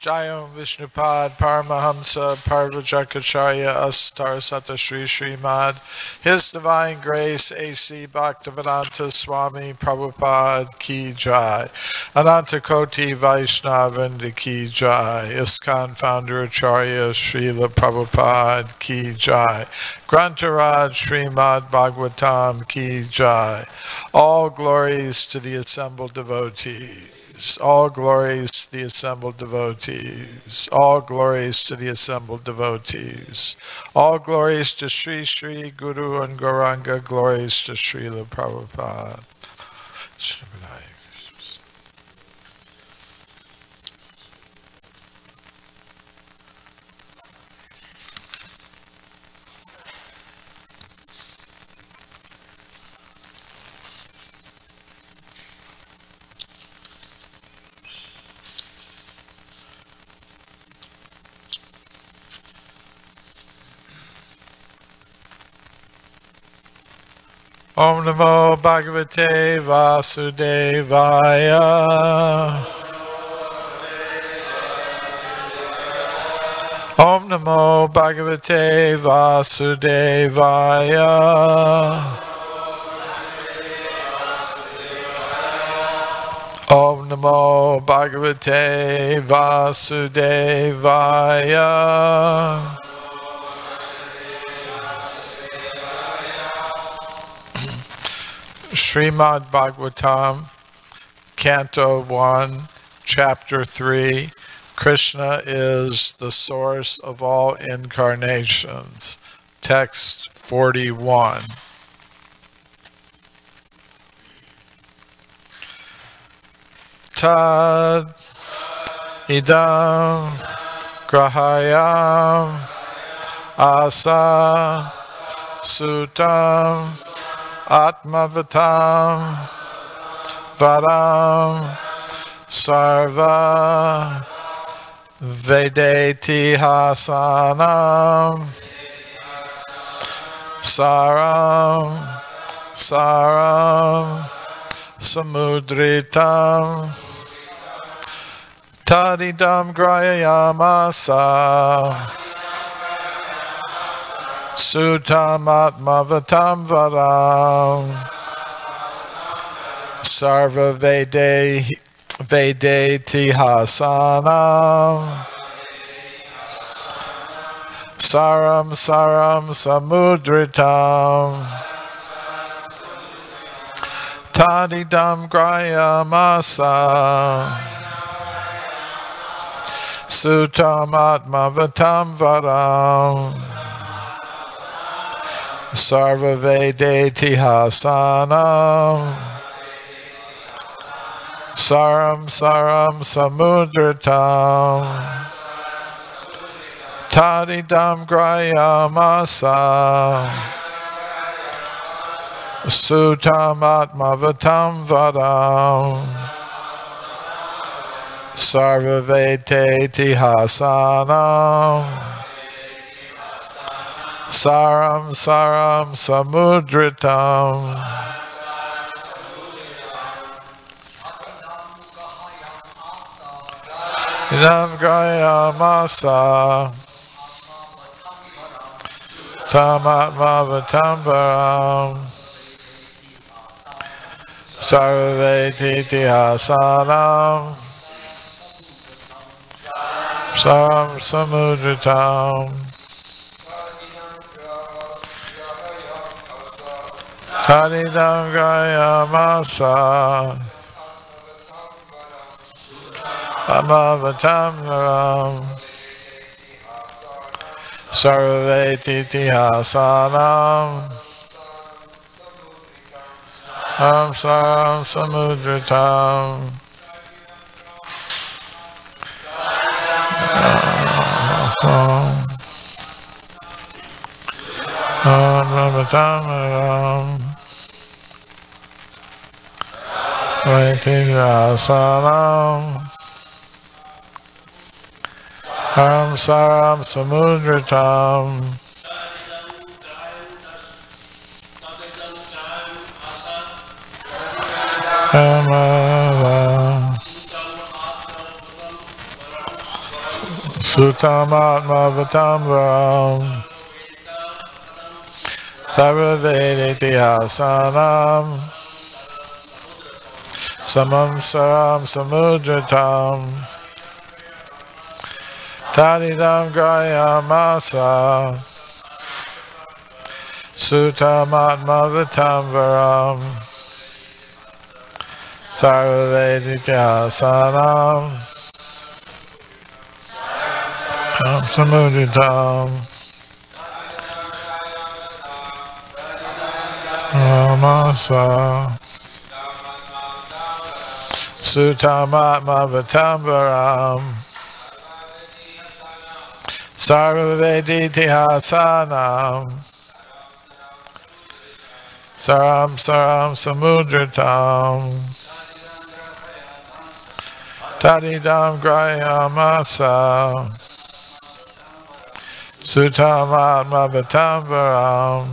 Jayam Vishnupad Paramahamsa Parvajakacharya Astar Sata Sri Srimad His Divine Grace A.C. Bhaktivedanta Swami Prabhupada Ki Jai Ananta Koti Vaishnavanda Ki Jai ISKCON Founder Acharya Srila Prabhupada Ki Jai Grantaraj Srimad Bhagavatam Ki Jai. All glories to the assembled devotees. All glories to the assembled devotees. All glories to the assembled devotees. All glories to Sri Sri Guru and Gauranga. Glories to Srila Prabhupada. Om Namo Bhagavate Vasudevaya. Om Namo Bhagavate Vasudevaya. Om Namo Bhagavate Vasudevaya. Srimad Bhagavatam, Canto 1, Chapter 3, Krishna is the source of all incarnations. Text 41. Tad idam grahayam asa sutam Atmavatam Varam Sarva Vedeti Hasanam Saram Saram Samudritam Tadidam Grayamasa Sutam Atmavatam Varam Sarva Vedeti Hasanam Saram Saram Samudritam Tadidam Grayamasa Sutam Atmavatam Varam Sarva Vedeti Hasanam Saram Saram Samudritam Tadidam Grayamasa Sutam Atmavatam Vadam Sarva Vedeti Hasanam Saram Saram Samudritam Idam Grayamasa Tamatmavatambaram Sarveti Hasanam Saram Samudritam Tadidam Grayamasa Amavatamnaram Sarveti Hasanam Saram Samudritam Amavatamnaram Veti Hasanam Saram Saram Samudritam Sutamatma Vatamvaram Sarvavedi Hasanam Samam Saram Samudratam Tadidam Grayamasa Sutamatma Vatamvaram Sarvavedi Hasanam Samuditam Ramasa Sutamatma Vatamvaram Sarvavedi Hasanam Saram Saram Samudratam Tadidam Grayamasa Sutamatma Vatamvaram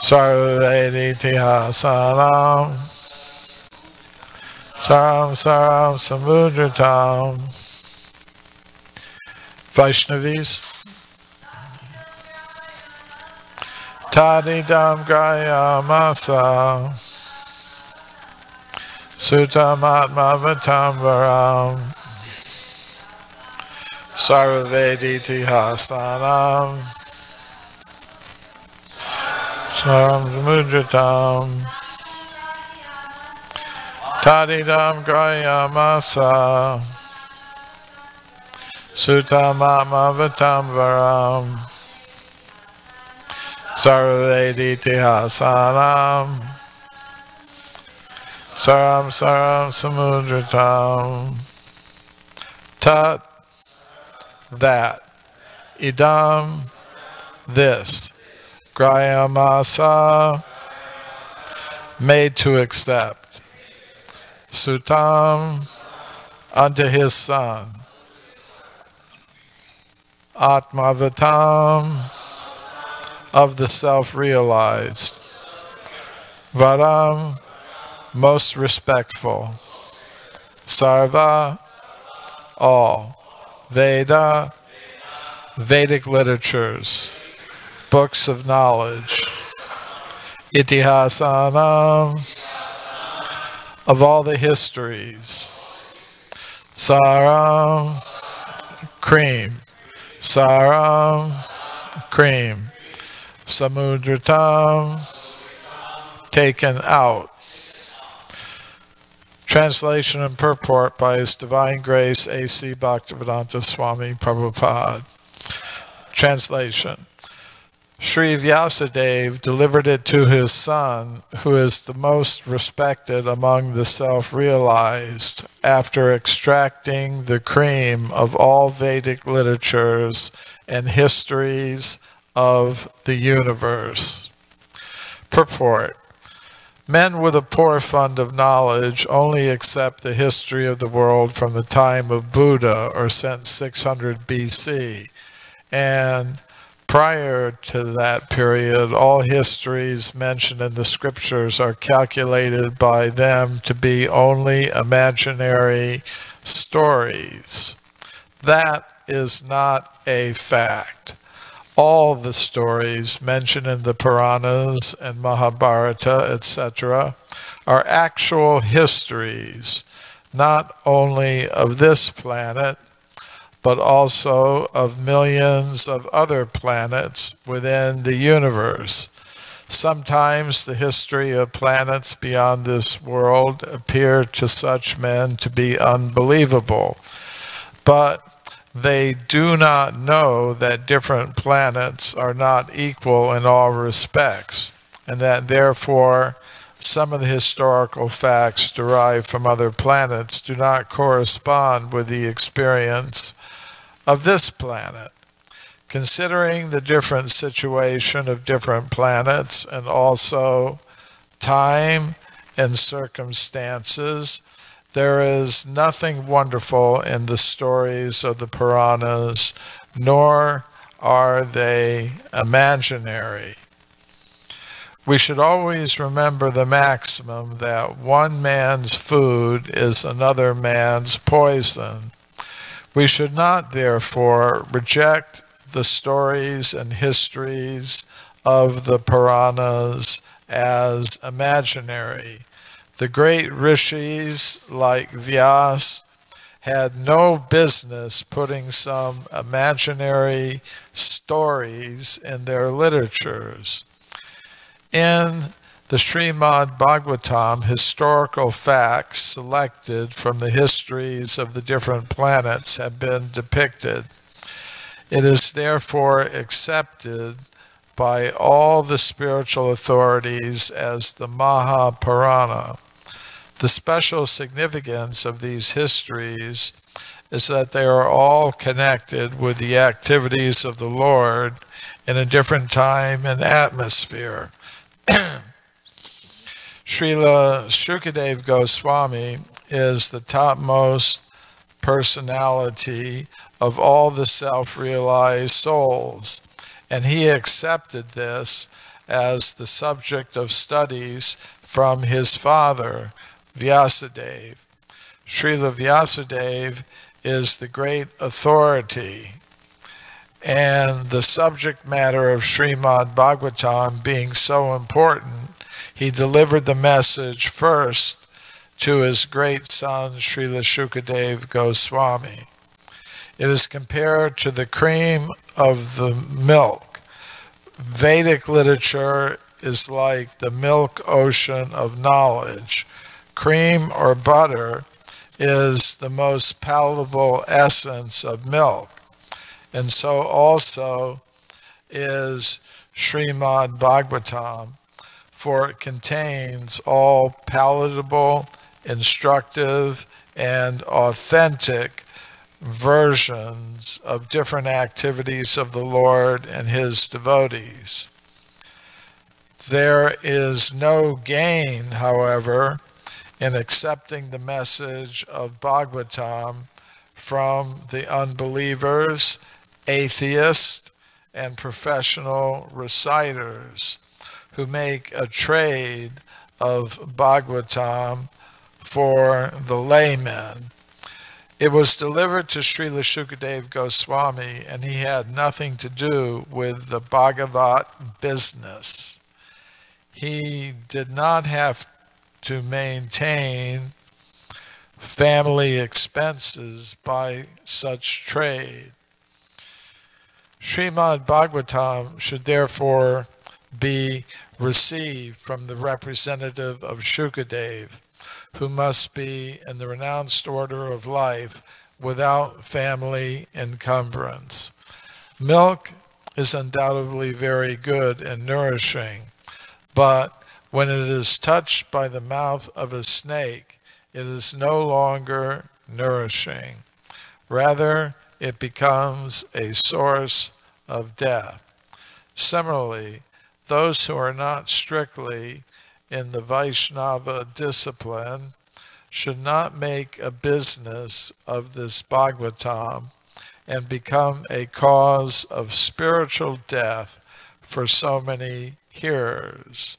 Sarvavedi Hasanam Saram Saram Samudratam. Vaishnavis. Tadidam Grayamasa Sutamatma Vatamvaram Sarvavedi Hasanam Saram Samudratam Tadidam Grayamasa Sutamatma Vatamvaram Sarvavedi Hasanam Saram Saram Samudratam. Tat, that. Idam, this. Grayamasa, made to accept. Sutam, unto his son. Atmavatam, of the self-realized. Varam, most respectful. Sarva, all. Veda, Vedic literatures, books of knowledge. Itihasanam, of all the histories. Saram, cream. Saram, cream. Samudratam, taken out. Translation and purport by His Divine Grace A.C. Bhaktivedanta Swami Prabhupada. Translation. Sri Vyasadeva delivered it to his son, who is the most respected among the self-realized, after extracting the cream of all Vedic literatures and histories of the universe. Purport. Men with a poor fund of knowledge only accept the history of the world from the time of Buddha, or since 600 BC, and prior to that period, all histories mentioned in the scriptures are calculated by them to be only imaginary stories. That is not a fact. All the stories mentioned in the Puranas and Mahabharata, etc., are actual histories, not only of this planet, but also of millions of other planets within the universe. Sometimes the history of planets beyond this world appear to such men to be unbelievable, but they do not know that different planets are not equal in all respects, and that therefore some of the historical facts derived from other planets do not correspond with the experience of this planet. Considering the different situation of different planets and also time and circumstances, there is nothing wonderful in the stories of the Puranas, nor are they imaginary. We should always remember the maximum that one man's food is another man's poison. We should not, therefore, reject the stories and histories of the Puranas as imaginary. The great rishis like Vyas had no business putting some imaginary stories in their literatures. In the Srimad Bhagavatam, historical facts selected from the histories of the different planets have been depicted. It is therefore accepted by all the spiritual authorities as the Mahapurana. The special significance of these histories is that they are all connected with the activities of the Lord in a different time and atmosphere. Srila Shukadev Goswami is the topmost personality of all the self-realized souls, and he accepted this as the subject of studies from his father, Vyasadeva. Srila Vyasadeva is the great authority, and the subject matter of Srimad Bhagavatam being so important, he delivered the message first to his great son, Srila Shukadev Goswami. It is compared to the cream of the milk. Vedic literature is like the milk ocean of knowledge. Cream or butter is the most palatable essence of milk. And so also is Srimad Bhagavatam, for it contains all palatable, instructive, and authentic versions of different activities of the Lord and his devotees. There is no gain, however, in accepting the message of Bhagavatam from the unbelievers, atheists, and professional reciters who make a trade of Bhagavatam for the laymen. It was delivered to Srila Shukadev Goswami, and he had nothing to do with the Bhagavat business. He did not have to maintain family expenses by such trade. Srimad Bhagavatam should therefore be received from the representative of Shukadev, who must be in the renounced order of life without family encumbrance. Milk is undoubtedly very good and nourishing, but when it is touched by the mouth of a snake, it is no longer nourishing. Rather, it becomes a source of death. Similarly, those who are not strictly in the Vaishnava discipline should not make a business of this Bhagavatam and become a cause of spiritual death for so many hearers.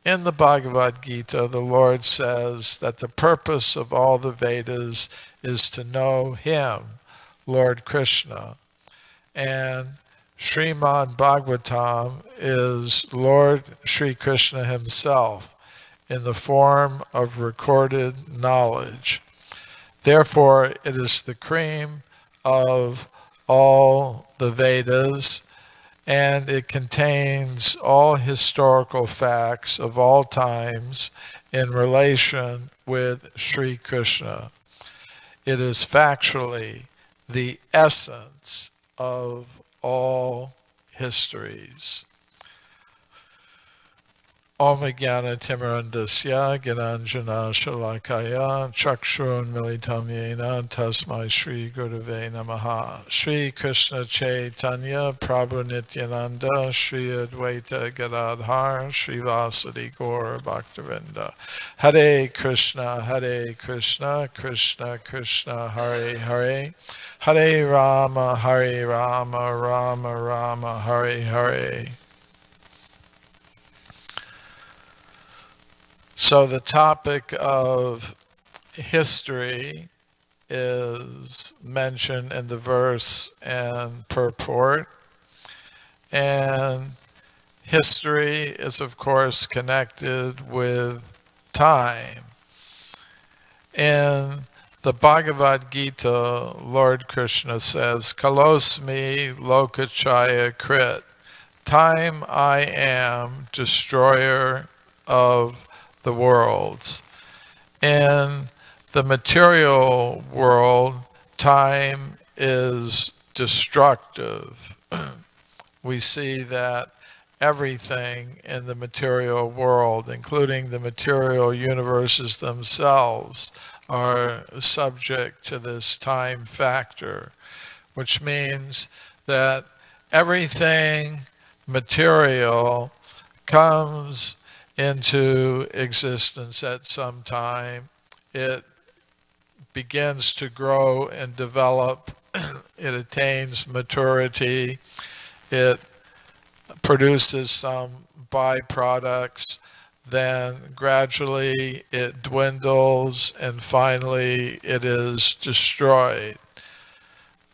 In the Bhagavad Gita, the Lord says that the purpose of all the Vedas is to know Him, Lord Krishna, and Srimad Bhagavatam is Lord Sri Krishna himself in the form of recorded knowledge. Therefore, it is the cream of all the Vedas, and it contains all historical facts of all times in relation with Sri Krishna. It is factually the essence of all histories. Om Jnana Timirandasya Gyananjana Shalakaya Chakshurun Militam Yena Tasmai Shri Gurave Namaha. Shri Krishna Chaitanya Prabhu Nityananda Shri Advaita Gadadhar Shri Vasadi Gaur Bhaktavinda. Hare Krishna Krishna Krishna Hare Hare, Hare Rama Rama Rama Hare Hare. So the topic of history is mentioned in the verse and purport. And history is, of course, connected with time. In the Bhagavad Gita, Lord Krishna says, Kalosmi lokachaya krit. Time I am, destroyer of the worlds. In the material world, time is destructive. We see that everything in the material world, including the material universes themselves, are subject to this time factor, which means that everything material comes into existence at some time. It begins to grow and develop. It attains maturity. It produces some byproducts. Then gradually it dwindles and finally it is destroyed.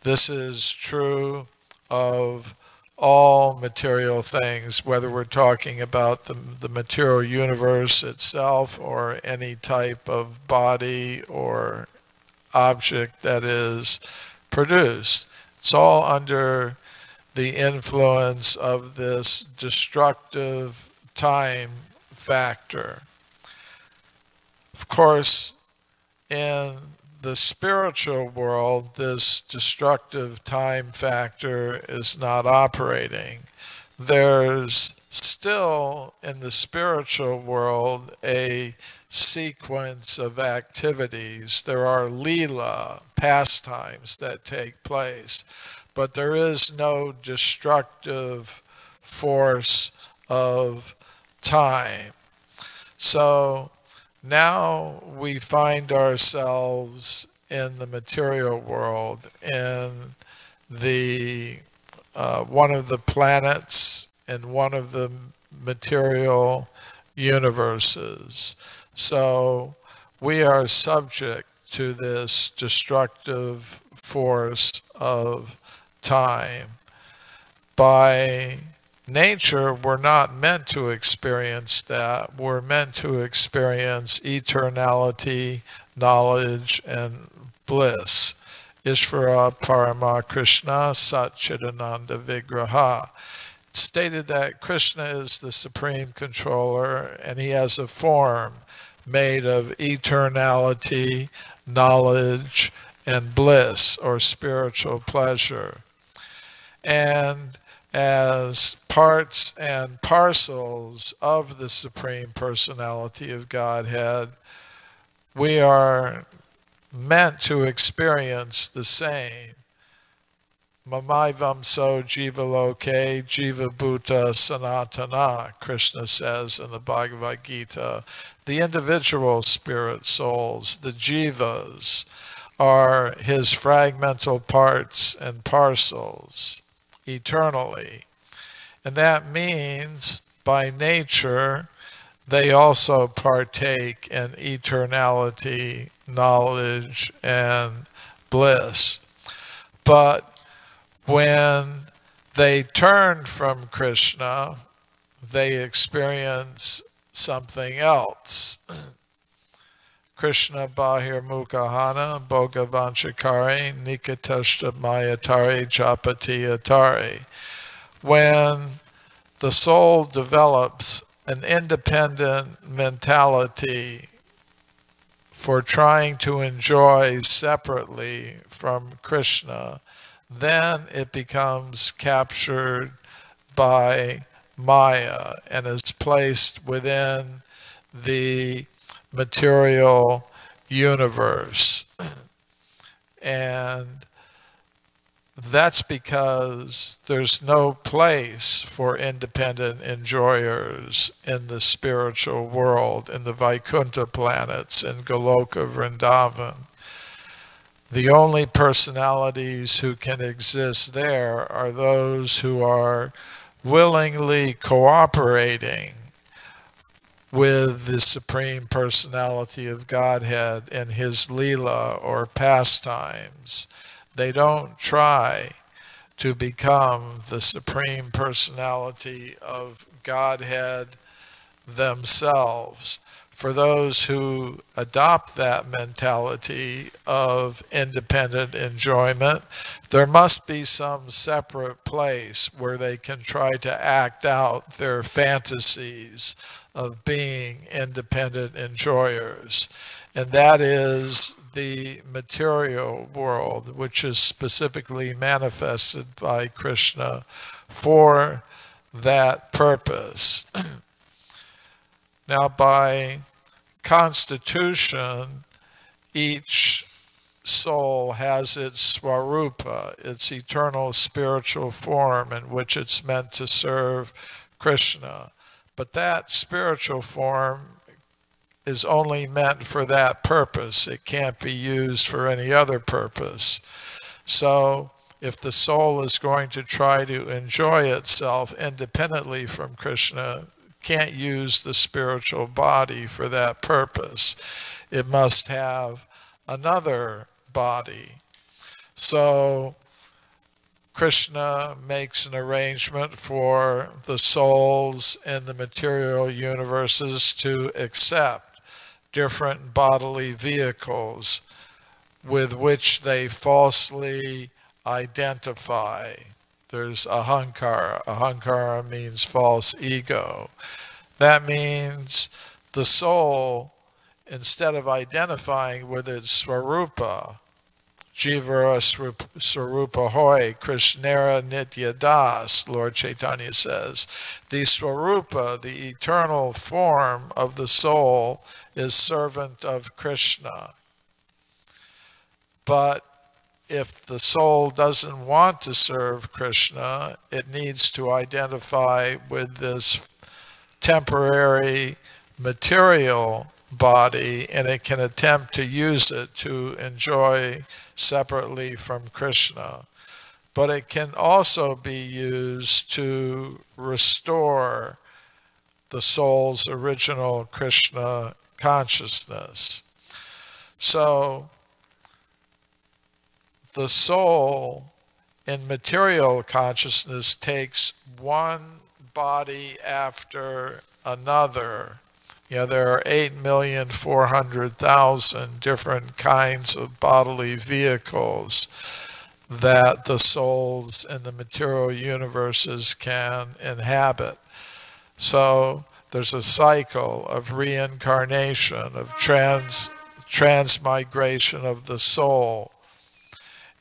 This is true of all material things, whether we're talking about the material universe itself or any type of body or object that is produced. It's all under the influence of this destructive time factor. Of course, in the spiritual world, this destructive time factor is not operating. There's still in the spiritual world a sequence of activities. There are lila, pastimes that take place, but there is no destructive force of time. So now we find ourselves in the material world, in the one of the planets in one of the material universes. So we are subject to this destructive force of time. By nature, we're not meant to experience that. We're meant to experience eternality, knowledge, and bliss. Ishvara Parama Krishna Satchidananda Vigraha. It's stated that Krishna is the supreme controller and he has a form made of eternality, knowledge, and bliss, or spiritual pleasure. And as parts and parcels of the Supreme Personality of Godhead, we are meant to experience the same. Mamaivamso jiva loke jiva bhuta sanatana, Krishna says in the Bhagavad Gita. The individual spirit souls, the jivas, are his fragmental parts and parcels eternally. And that means by nature they also partake in eternality, knowledge, and bliss. But when they turn from Krishna, they experience something else. Krishna Bahir Mukahana Bhogavanchakari Nikatashta Mayatari Japati Atari. When the soul develops an independent mentality for trying to enjoy separately from Krishna, then it becomes captured by Maya and is placed within the material universe. And that's because there's no place for independent enjoyers in the spiritual world, in the Vaikuntha planets, in Goloka Vrindavan. The only personalities who can exist there are those who are willingly cooperating with the Supreme Personality of Godhead in his Leela or pastimes. They don't try to become the Supreme Personality of Godhead themselves. For those who adopt that mentality of independent enjoyment, there must be some separate place where they can try to act out their fantasies of being independent enjoyers. And that is the material world, which is specifically manifested by Krishna for that purpose. Now, by constitution, each soul has its swarupa, its eternal spiritual form in which it's meant to serve Krishna. But that spiritual form is only meant for that purpose. It can't be used for any other purpose. So if the soul is going to try to enjoy itself independently from Krishna, can't use the spiritual body for that purpose. It must have another body. So Krishna makes an arrangement for the souls in the material universes to accept different bodily vehicles with which they falsely identify. There's ahankara. Ahankara means false ego. That means the soul, instead of identifying with its swarupa, Jivara Swarupa Hoy, Krishnera Nitya Das, Lord Chaitanya says, the Swarupa, the eternal form of the soul, is servant of Krishna. But if the soul doesn't want to serve Krishna, it needs to identify with this temporary material body, and it can attempt to use it to enjoy separately from Krishna. But it can also be used to restore the soul's original Krishna consciousness. So the soul in material consciousness takes one body after another. There are 8,400,000 different kinds of bodily vehicles that the souls in the material universes can inhabit. So there's a cycle of reincarnation, of transmigration of the soul.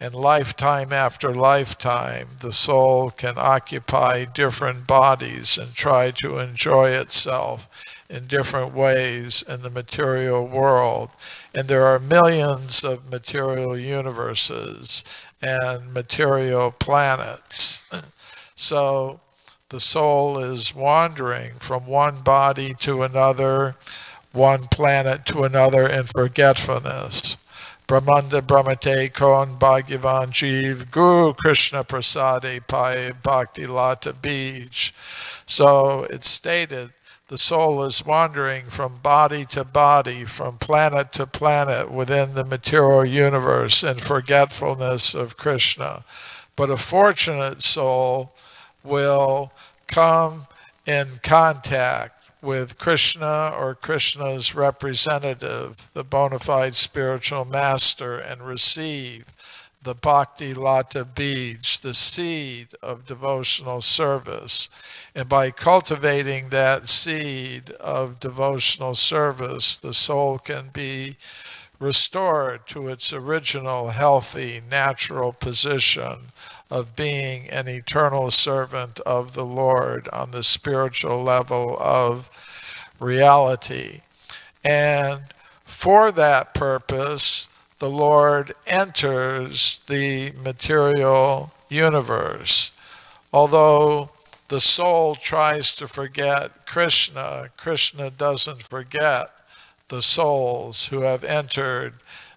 And lifetime after lifetime, the soul can occupy different bodies and try to enjoy itself in different ways in the material world. And there are millions of material universes and material planets. So the soul is wandering from one body to another, one planet to another in forgetfulness. Brahmanda Brahmate Kon Bhagavan Jeev Guru Krishna Prasade Pai Bhakti Lata Bij. So it's stated the soul is wandering from body to body, from planet to planet within the material universe in forgetfulness of Krishna. But a fortunate soul will come in contact with Krishna or Krishna's representative, the bona fide spiritual master, and receive the Bhakti Lata Bij, the seed of devotional service. And by cultivating that seed of devotional service, the soul can be restored to its original healthy, natural position of being an eternal servant of the Lord on the spiritual level of reality. And for that purpose, the Lord enters the material universe. Although the soul tries to forget Krishna, Krishna doesn't forget the souls who have entered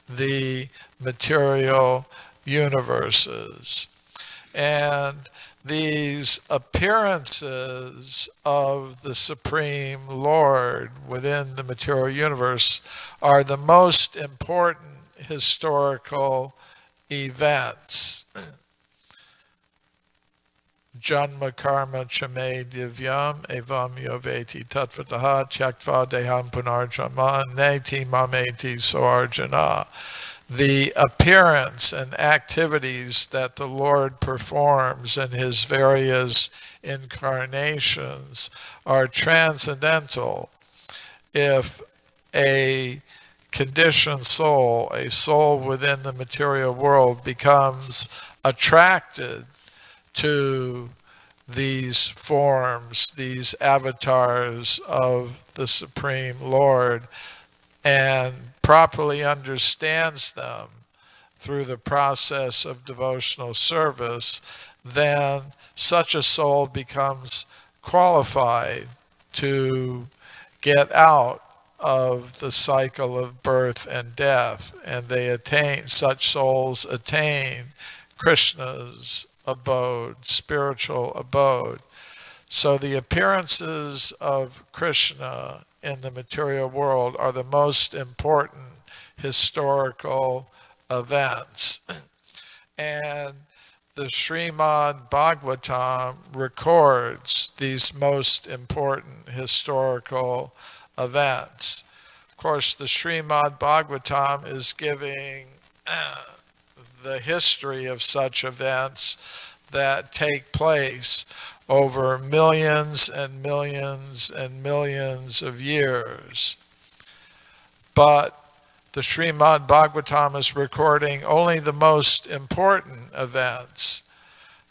the material universes. And these appearances of the Supreme Lord within the material universe are the most important historical events. Janma karma chame divyam evam yoveti tatvataha tyaktva deham punarjama neti mameti soarjana. The appearance and activities that the Lord performs in his various incarnations are transcendental. If a conditioned soul, a soul within the material world, becomes attracted to these forms, these avatars of the Supreme Lord, and properly understands them through the process of devotional service, then such a soul becomes qualified to get out of the cycle of birth and death, and such souls attain Krishna's abode, spiritual abode. So the appearances of Krishna in the material world are the most important historical events. And the Srimad Bhagavatam records these most important historical events. Of course, the Srimad Bhagavatam is giving the history of such events that take place over millions and millions and millions of years. But the Srimad Bhagavatam is recording only the most important events.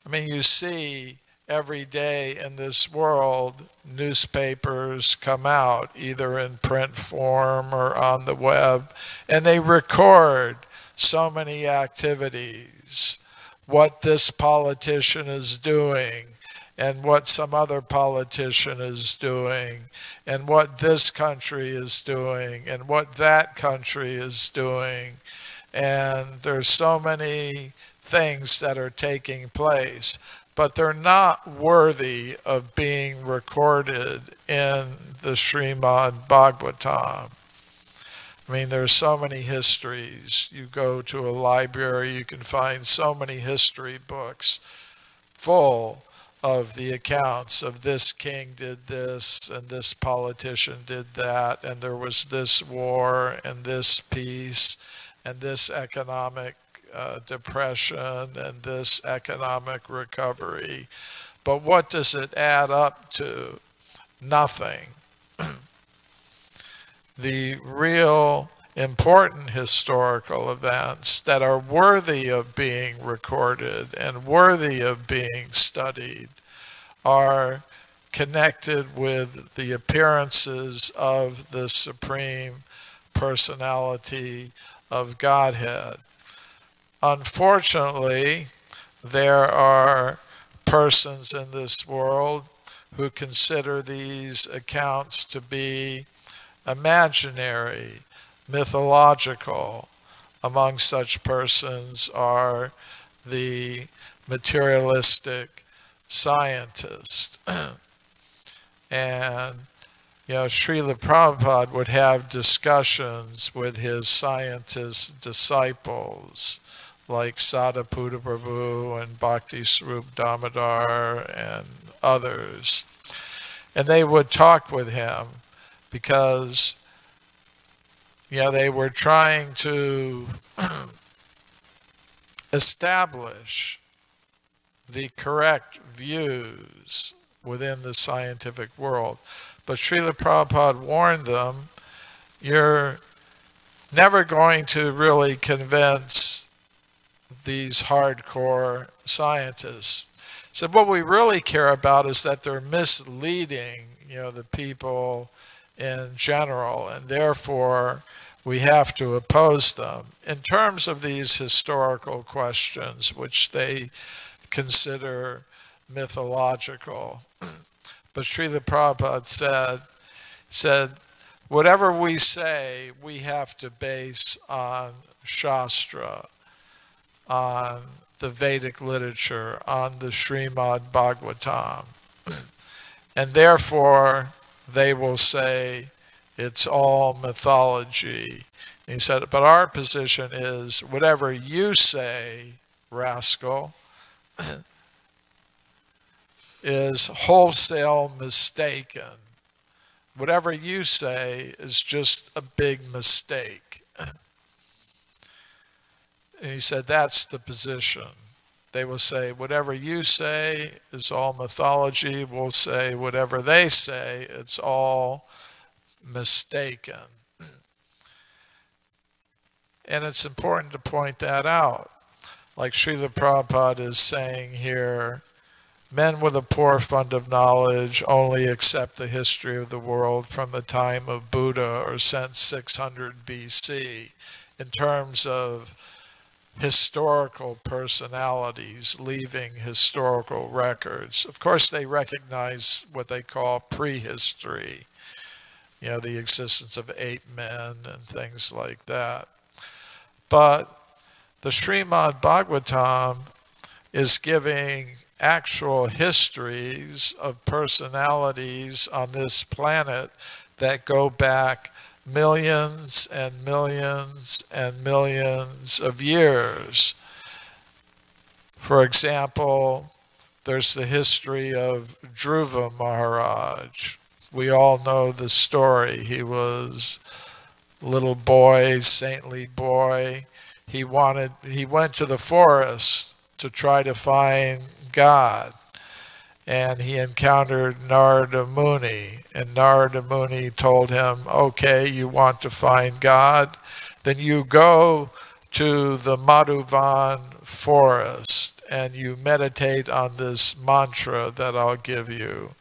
I mean, you see every day in this world, newspapers come out, either in print form or on the web, and they record so many activities, what this politician is doing, and what some other politician is doing, and what this country is doing, and what that country is doing. And there's so many things that are taking place, but they're not worthy of being recorded in the Srimad Bhagavatam. I mean, there's so many histories. You go to a library, you can find so many history books full of the accounts of this king did this, and this politician did that, and there was this war, and this peace, and this economic depression, and this economic recovery. But what does it add up to? Nothing. The real important historical events that are worthy of being recorded and worthy of being studied are connected with the appearances of the Supreme Personality of Godhead. Unfortunately, there are persons in this world who consider these accounts to be imaginary, mythological. Among such persons are the materialistic scientists. And, Srila Prabhupada would have discussions with his scientist disciples, like Sadhaputta Prabhu and Bhakti Swarup Damodar and others. And they would talk with him because they were trying to establish the correct views within the scientific world. But Srila Prabhupada warned them, you're never going to really convince these hardcore scientists. So what we really care about is that they're misleading, the people in general, and therefore we have to oppose them. In terms of these historical questions, which they consider mythological, but Srila Prabhupada said, whatever we say, we have to base on Shastra, on the Vedic literature, on the Srimad Bhagavatam. And therefore, they will say it's all mythology. And he said, but our position is, whatever you say, rascal, is wholesale mistaken. Whatever you say is just a big mistake. And he said, that's the position. They will say, whatever you say is all mythology. We'll say, whatever they say, it's all mistaken. And it's important to point that out. Like Srila Prabhupada is saying here, men with a poor fund of knowledge only accept the history of the world from the time of Buddha or since 600 BC in terms of historical personalities leaving historical records. Of course, they recognize what they call prehistory, the existence of ape men and things like that. But the Srimad Bhagavatam is giving actual histories of personalities on this planet that go back millions and millions and millions of years. For example, there's the history of Dhruva Maharaj. We all know the story. He was a little boy, saintly boy. He went to the forest to try to find God. And he encountered Narada Muni. And Narada Muni told him, okay, you want to find God? Then you go to the Madhuvan forest and you meditate on this mantra that I'll give you.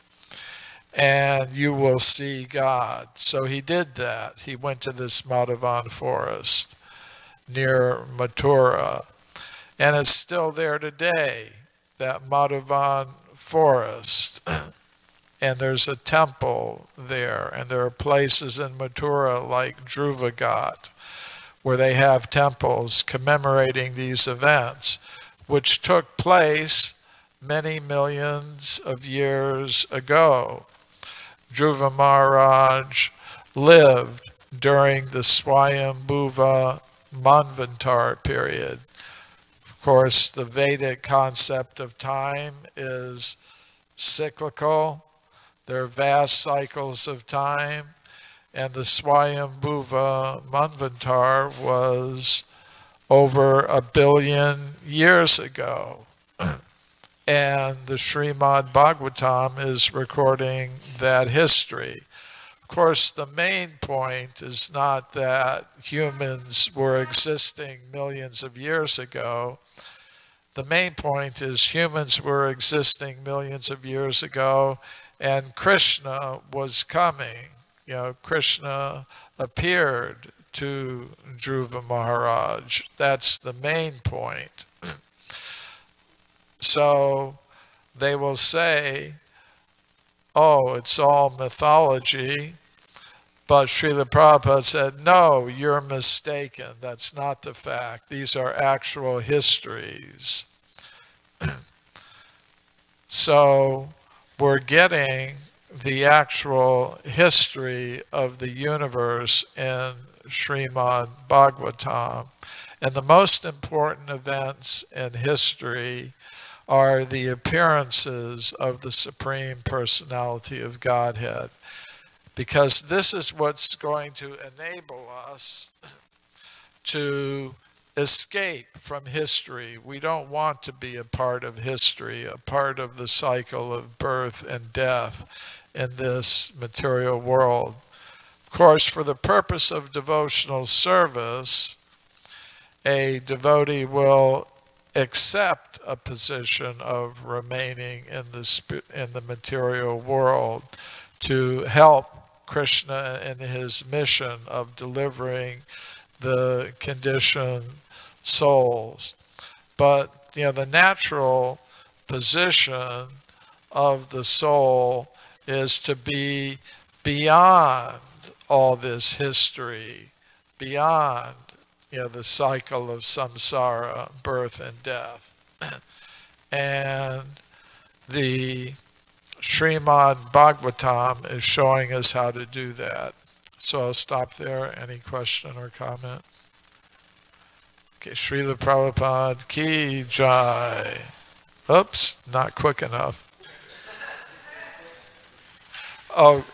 And you will see God. So he did that. He went to this Madhuvan forest near Mathura. And it's still there today, that Madhuvan forest. And there's a temple there. And there are places in Mathura like Dhruvagat where they have temples commemorating these events, which took place many millions of years ago. Dhruva Maharaj lived during the Swayambhuva Manvantar period. Of course, the Vedic concept of time is cyclical. There are vast cycles of time, and the Swayambhuva Manvantar was over 1 billion years ago. And the Srimad Bhagavatam is recording that history. Of course, the main point is not that humans were existing millions of years ago. The main point is humans were existing millions of years ago, and Krishna was coming. Krishna appeared to Dhruva Maharaj. That's the main point. So they will say, oh, it's all mythology. But Srila Prabhupada said, no, you're mistaken. That's not the fact. These are actual histories. So we're getting the actual history of the universe in Srimad Bhagavatam. And the most important events in history are the appearances of the Supreme Personality of Godhead. Because this is what's going to enable us to escape from history. We don't want to be a part of history, a part of the cycle of birth and death in this material world. Of course, for the purpose of devotional service, a devotee will accept a position of remaining in the material world to help Krishna in his mission of delivering the conditioned souls. But the natural position of the soul is to be beyond all this history, beyond the cycle of samsara, birth and death. And the Srimad Bhagavatam is showing us how to do that. So I'll stop there. Any question or comment? Okay, Srila Prabhupada Ki Jai. Oops, not quick enough. Oh,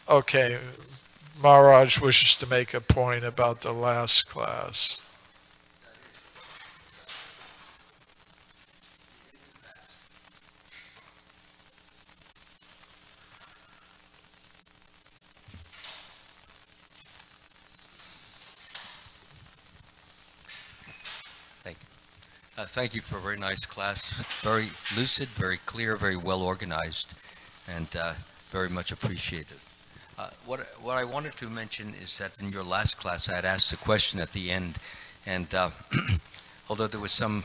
okay. Maharaj wishes to make a point about the last class. Thank you for a very nice class. Very lucid, very clear, very well organized, and very much appreciated. What I wanted to mention is that in your last class I had asked a question at the end, and although there was some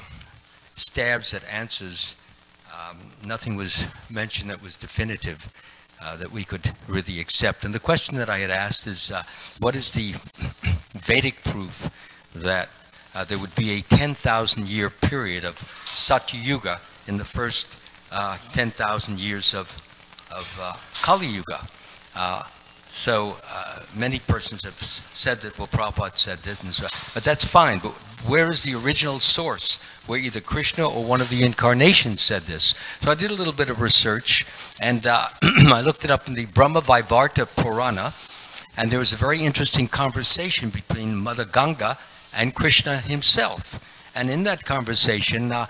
stabs at answers, nothing was mentioned that was definitive, that we could really accept. And the question that I had asked is, what is the Vedic proof that there would be a 10,000 year period of Satya Yuga in the first 10,000 years of Kali Yuga? So many persons have said that, well, Prabhupada said that, and so, but that's fine. But where is the original source where either Krishna or one of the incarnations said this? So I did a little bit of research, and I looked it up in the Brahma Vaivarta Purana, and there was a very interesting conversation between Mother Ganga and Krishna himself. And in that conversation, the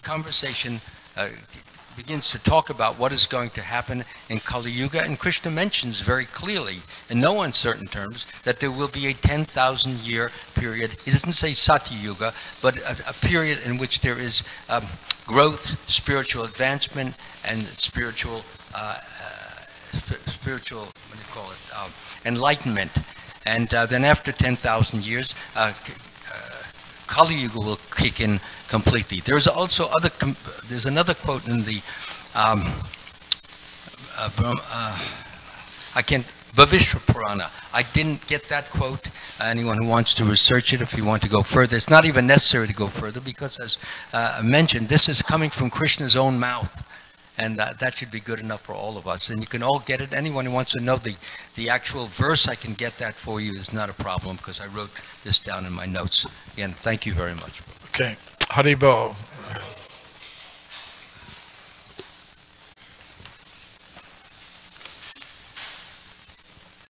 conversation begins to talk about what is going to happen in Kali Yuga, and Krishna mentions very clearly, in no uncertain terms, that there will be a 10,000 year period. He doesn't say Satya Yuga, but a period in which there is growth, spiritual advancement, and spiritual, what do you call it, enlightenment. And then after 10,000 years, Kali Yuga will kick in completely. There's also there's another quote in the Bhavishwa Purana. I didn't get that quote. Anyone who wants to research it, if you want to go further, it's not even necessary to go further, because as mentioned, this is coming from Krishna's own mouth. And that should be good enough for all of us. And you can all get it. Anyone who wants to know the actual verse, I can get that for you. Is not a problem, because I wrote this down in my notes. Again, thank you very much. Okay. Haribo.